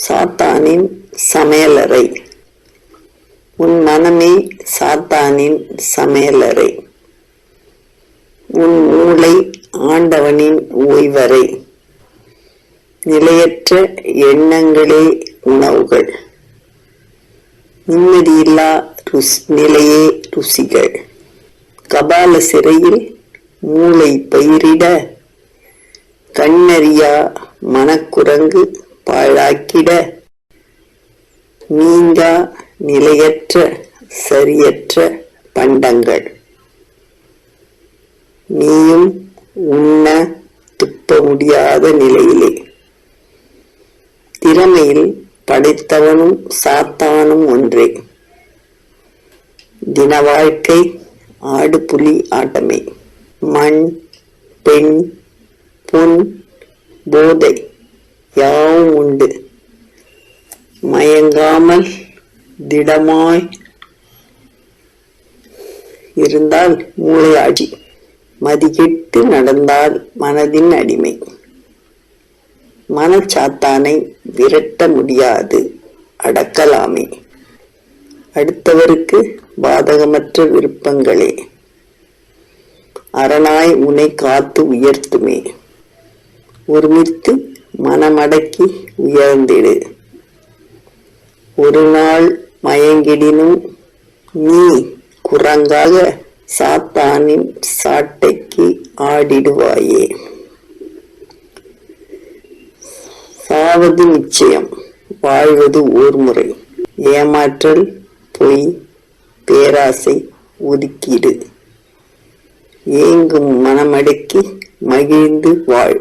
சாத்தானின் சமையலறை. உன் மனமே சாத்தானின் சமையலறை. உன் மூளை ஆண்டவனின் ஓய்வறை. நிலையற்ற எண்ணங்களே உணவுகள். நிம்மதியில்லா நிலையே ருசிகள். கபால சிறையில் மூளை பயிரிட கண்ணறியா மனக்குரங்கு பாழாக்கிட நீங்கா நிலையற்ற சரியற்ற பண்டங்கள். நீயும் உண்ண துப்ப முடியாத நிலையிலே. திறமையில் படைத்தவனும் சாத்தானும் ஒன்றே. தின வாழ்க்கை ஆடு புலி ஆட்டமே. மண், பெண், பொன், போதை யாவும் உண்டு. மயங்காமல் திடமாய் இருந்தால் மூளையாடி. மதிகெட்டு நடந்தால் மனதின் அடிமை. மனச்சாத்தானை விரட்ட முடியாது, அடக்கலாமே. அடுத்தவருக்கு பாதகமற்ற விருப்பங்களே அரணாய் உன்னை காத்து உயர்த்துமே. ஒருமித்து மனமடக்கி உயர்ந்திடு. ஒரு நாள் மயங்கிடினும் நீ குரங்காக சாத்தானின் சாட்டைக்கு ஆடிடுவாயே. சாவது நிச்சயம், வாழ்வது ஓர் முறை. ஏமாற்றல், பொய், பேராசை ஒதுக்கீடு. ஏங்கும் மனமடக்கி மகிழ்ந்து வாழ்.